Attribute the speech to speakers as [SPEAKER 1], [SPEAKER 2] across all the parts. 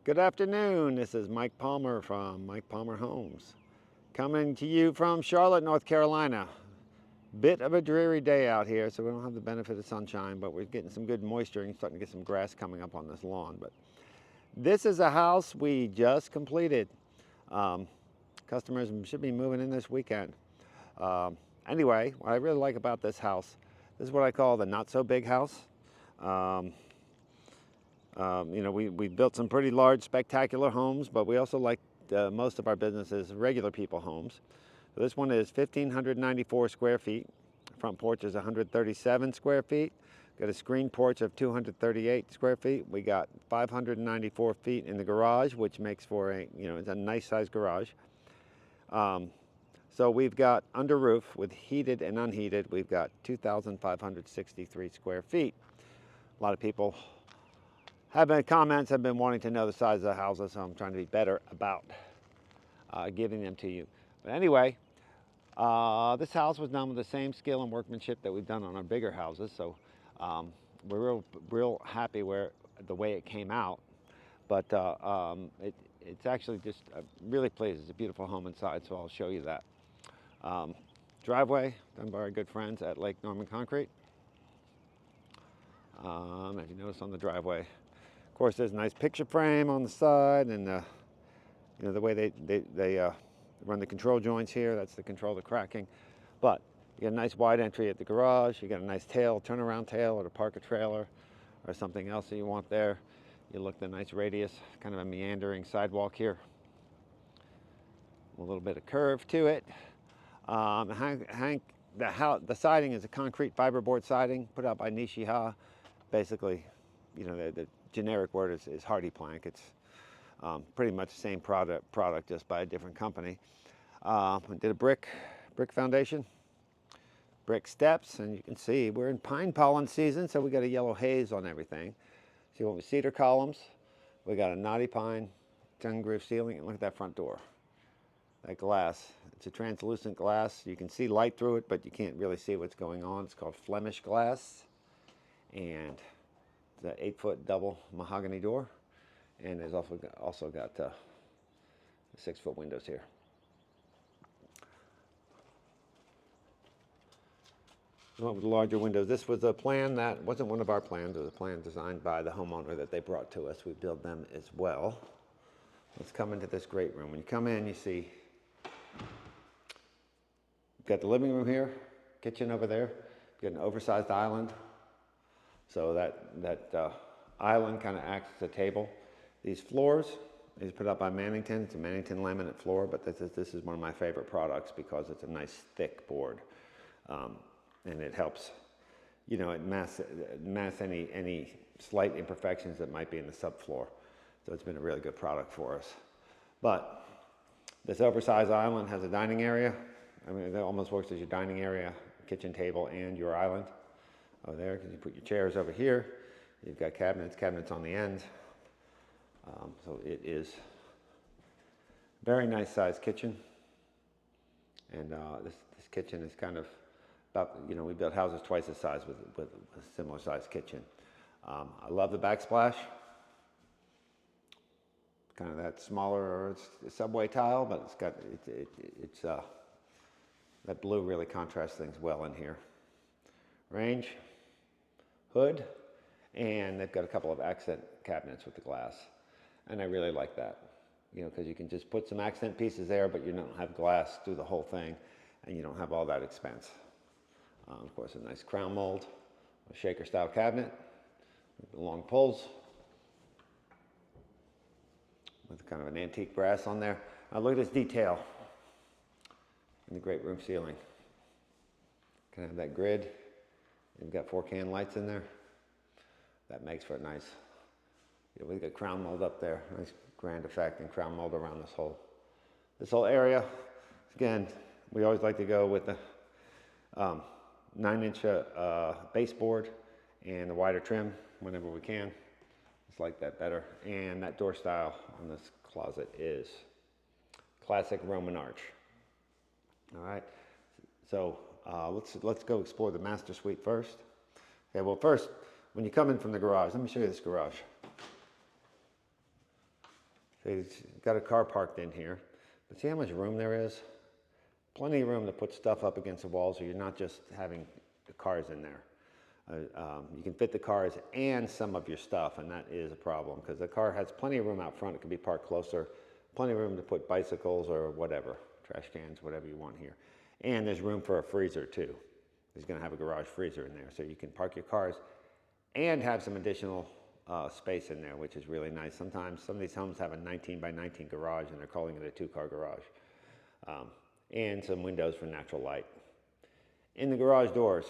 [SPEAKER 1] Good afternoon. This is Mike Palmer from Mike Palmer Homes, coming to you from Charlotte, North Carolina. Bit of a dreary day out here, so we don't have the benefit of sunshine, but we're getting some good moisture and starting to get some grass coming up on this lawn. But this is a house we just completed. Customers should be moving in this weekend. Anyway, what I really like about this house, this is what I call the not so big house. We built some pretty large, spectacular homes, but we also like most of our businesses regular people homes. So this one is 1,594 square feet. Front porch is 137 square feet. Got a screen porch of 238 square feet. We got 594 feet in the garage, which makes for it's a nice sized garage. So we've got under roof with heated and unheated, we've got 2,563 square feet. A lot of people have been wanting to know the size of the houses, so I'm trying to be better about giving them to you. But anyway, this house was done with the same skill and workmanship that we've done on our bigger houses, so we're real happy the way it came out. But it's actually just really pleased. It's a beautiful home inside, so I'll show you that. Driveway done by our good friends at Lake Norman Concrete. If you notice on the driveway, of course, there's a nice picture frame on the side, and the way they run the control joints here, that's to control the cracking. But you got a nice wide entry at the garage. You got a nice turnaround tail, or to park a trailer or something else that you want there. You look at the nice radius, kind of a meandering sidewalk here. A little bit of curve to it. The siding is a concrete fiberboard siding put out by Nishiha. Basically, the generic word is hardy plank. It's pretty much the same product, just by a different company. Did a brick foundation, brick steps, and you can see we're in pine pollen season, so we got a yellow haze on everything. See what with cedar columns, we got a knotty pine tin groove ceiling, and look at that front door. That glass, it's a translucent glass. You can see light through it, but you can't really see what's going on. It's called Flemish glass, and the 8-foot double mahogany door, and there's also got 6-foot windows here. With the larger windows. This was a plan that wasn't one of our plans. It was a plan designed by the homeowner that they brought to us. We build them as well. Let's come into this great room. When you come in, you see you've got the living room here, kitchen over there. You've got an oversized island. So that island kind of acts as a table. These floors, these are put up by Mannington. It's a Mannington laminate floor, but this is one of my favorite products because it's a nice thick board. And it helps, it masks any slight imperfections that might be in the subfloor. So it's been a really good product for us. But this oversized island has a dining area. I mean, it almost works as your dining area, kitchen table, and your island over there, because you put your chairs over here. You've got cabinets on the ends. So it is a very nice sized kitchen. And this kitchen is kind of about, we built houses twice the size with a similar sized kitchen. I love the backsplash. Kind of that smaller subway tile, but it's got that blue really contrasts things well in here. Range, hood, and they've got a couple of accent cabinets with the glass, and I really like that, because you can just put some accent pieces there, but you don't have glass through the whole thing, and you don't have all that expense. Of course, a nice crown mold, a shaker style cabinet with long pulls, with kind of an antique brass on there. Now look at this detail in the great room ceiling. Can I have that grid? You've got 4 can lights in there. That makes for a nice, we've got crown mold up there. Nice grand effect and crown mold around this whole area. Again, we always like to go with the 9-inch baseboard and the wider trim whenever we can. Just like that better. And that door style on this closet is classic Roman arch. All right, so let's go explore the master suite first. Okay, well first, when you come in from the garage, let me show you this garage. So he's got a car parked in here. But see how much room there is? Plenty of room to put stuff up against the walls so you're not just having the cars in there. You can fit the cars and some of your stuff, and that is a problem because the car has plenty of room out front. It can be parked closer, plenty of room to put bicycles or whatever, trash cans, whatever you want here. And there's room for a freezer too. He's going to have a garage freezer in there, so you can park your cars and have some additional space in there, which is really nice. Sometimes some of these homes have a 19 by 19 garage, and they're calling it a 2-car garage. And some windows for natural light. In the garage doors,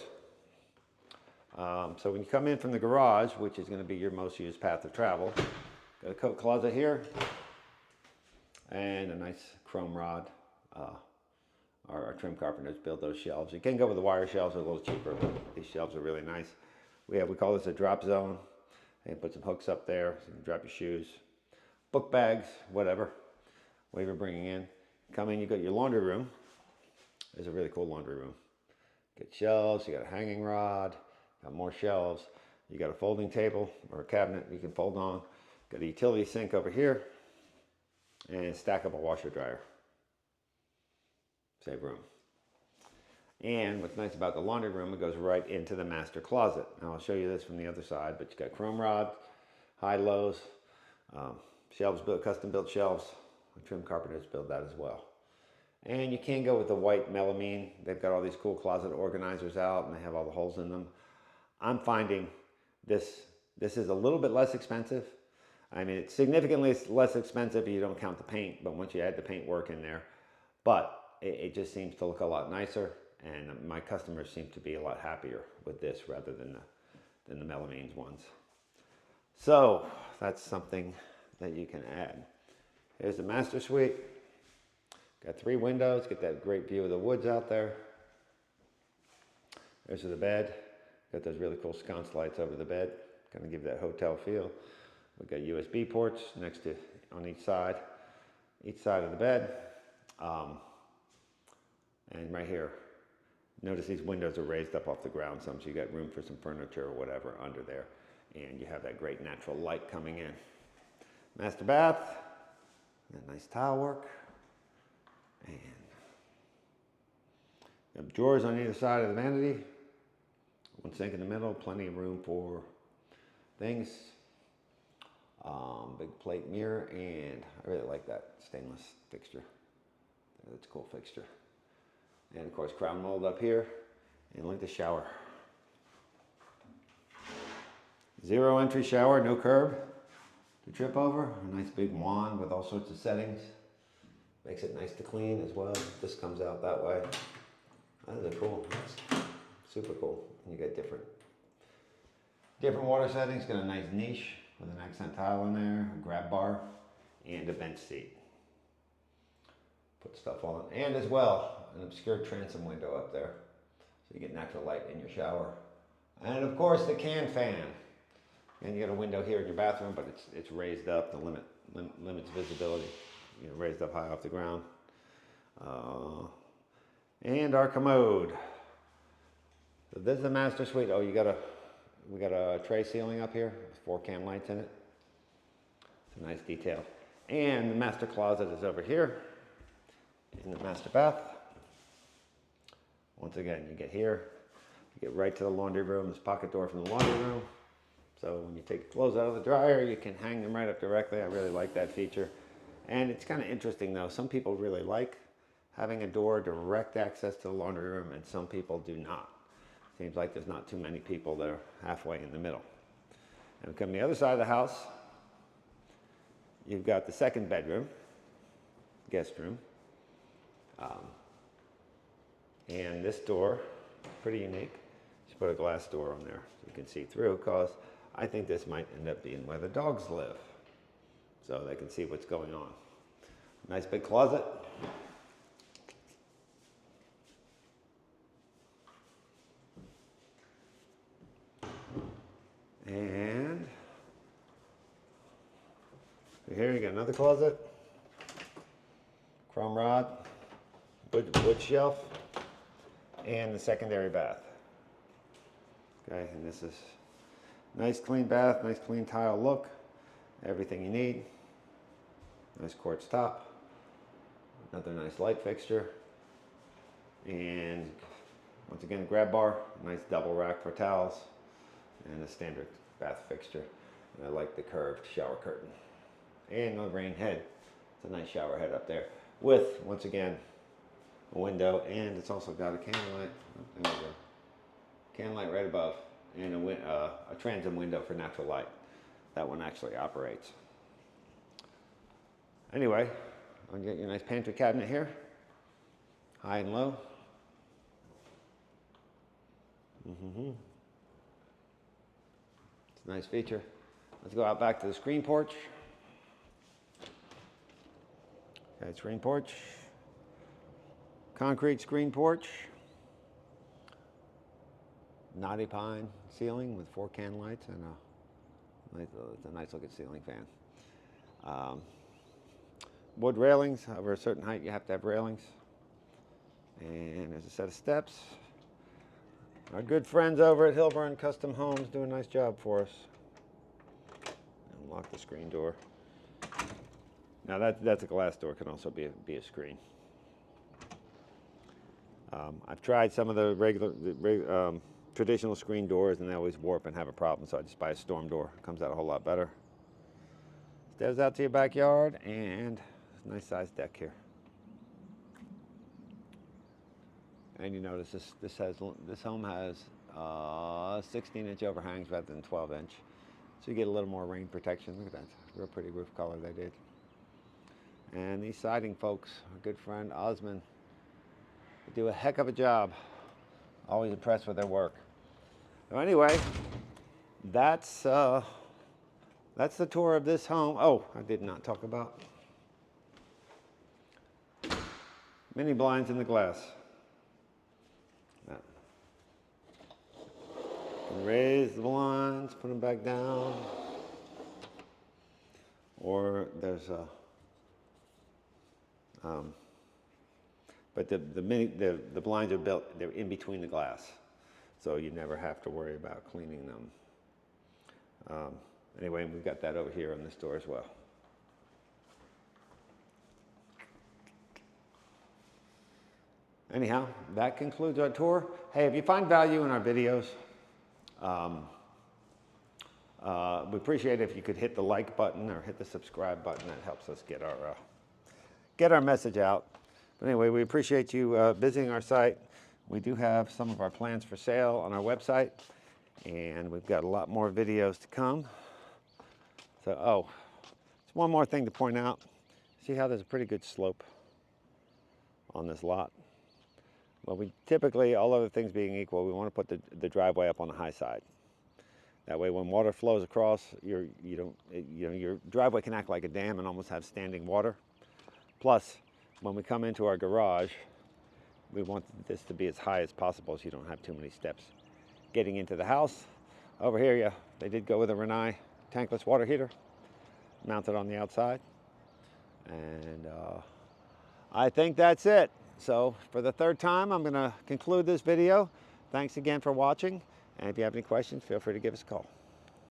[SPEAKER 1] so when you come in from the garage, which is going to be your most used path of travel, got a coat closet here and a nice chrome rod. Our trim carpenters build those shelves. You can go with the wire shelves, they're a little cheaper, but these shelves are really nice. We call this a drop zone. And put some hooks up there so you can drop your shoes, book bags, whatever you're bringing in. Come in, you got your laundry room. There's a really cool laundry room. Get shelves, you got a hanging rod, got more shelves. You got a folding table or a cabinet you can fold on. Got a utility sink over here and a stackable washer dryer. Save room. And what's nice about the laundry room, it goes right into the master closet. Now I'll show you this from the other side, but you got chrome rods, high lows, shelves built, custom built shelves. The trim carpenters build that as well. And you can go with the white melamine. They've got all these cool closet organizers out and they have all the holes in them. I'm finding this is a little bit less expensive. I mean, it's significantly less expensive if you don't count the paint, but once you add the paint work in there, but it just seems to look a lot nicer. And my customers seem to be a lot happier with this rather than the melamine ones. So that's something that you can add. Here's the master suite. Got 3 windows, get that great view of the woods out there. There's the bed. Got those really cool sconce lights over the bed. Kind of give that hotel feel. We've got USB ports next to on each side of the bed. And right here, notice these windows are raised up off the ground some, so you got room for some furniture or whatever under there. And you have that great natural light coming in. Master bath, got nice tile work. And you have drawers on either side of the vanity. One sink in the middle, plenty of room for things. Big plate mirror, and I really like that stainless fixture. That's a cool fixture. And of course, crown mold up here, and look at the shower. 0 entry shower, no curb to trip over. A nice big wand with all sorts of settings. Makes it nice to clean as well. This comes out that way. That is cool. That's super cool. And you get different water settings. Got a nice niche with an accent tile in there, a grab bar, and a bench seat. Put stuff on, and as well, an obscure transom window up there, so you get natural light in your shower. And of course, the can fan. And you got a window here in your bathroom, but it's raised up. The limits visibility. You know, raised up high off the ground. And our commode. So this is the master suite. Oh, we got a tray ceiling up here with 4 cam lights in it. It's a nice detail. And the master closet is over here in the master bath. Once again, you get here, you get right to the laundry room. There's a pocket door from the laundry room. So when you take your clothes out of the dryer, you can hang them right up directly. I really like that feature. And it's kind of interesting though. Some people really like having a door direct access to the laundry room, and some people do not. Seems like there's not too many people that are halfway in the middle. And come to the other side of the house, you've got the second bedroom, guest room. And this door, pretty unique. Just put a glass door on there so you can see through, because I think this might end up being where the dogs live, so they can see what's going on. Nice big closet. And here you got another closet, chrome rod, wood shelf, and the secondary bath. Okay, and this is nice clean bath, nice clean tile look, everything you need. Nice quartz top. Another nice light fixture. And once again, grab bar, nice double rack for towels, and a standard bath fixture. And I like the curved shower curtain. And the rain head. It's a nice shower head up there with, once again, a window, and it's also got a can light. Oh, there we go. Can light right above, and a transom window for natural light. That one actually operates. Anyway, I'll get you a nice pantry cabinet here, high and low. It's a nice feature. Let's go out back to the screen porch. Okay, screen porch. Concrete screen porch. Knotty pine ceiling with 4 can lights and it's a nice looking ceiling fan. Wood railings. Over a certain height you have to have railings. And there's a set of steps. Our good friends over at Hilburn Custom Homes do a nice job for us. Unlock the screen door. Now that's a glass door, can also be a screen. I've tried some of the regular traditional screen doors and they always warp and have a problem, so I just buy a storm door. It comes out a whole lot better. Stairs out to your backyard, and a nice sized deck here. And you notice this home has 16-inch overhangs rather than 12-inch, so you get a little more rain protection. Look at that, real pretty roof color they did. And these siding folks, our good friend Osmond, they do a heck of a job. Always impressed with their work. So anyway, that's the tour of this home. Oh, I did not talk about mini blinds in the glass. Raise the blinds, put them back down. Or there's a, but the blinds are built, they're in between the glass. So you never have to worry about cleaning them. Anyway, we've got that over here on this door as well. Anyhow, that concludes our tour. Hey, if you find value in our videos, we appreciate it if you could hit the like button or hit the subscribe button. That helps us get our message out. But anyway, we appreciate you visiting our site. We do have some of our plans for sale on our website, and we've got a lot more videos to come. So, there's one more thing to point out. See how there's a pretty good slope on this lot? Well, we typically, all other things being equal, we want to put the driveway up on the high side. That way, when water flows across, your driveway can act like a dam and almost have standing water. Plus, when we come into our garage, we want this to be as high as possible so you don't have too many steps getting into the house. Over here, yeah, they did go with a Rinnai tankless water heater mounted on the outside. And I think that's it. So for the third time, I'm going to conclude this video. Thanks again for watching. And if you have any questions, feel free to give us a call.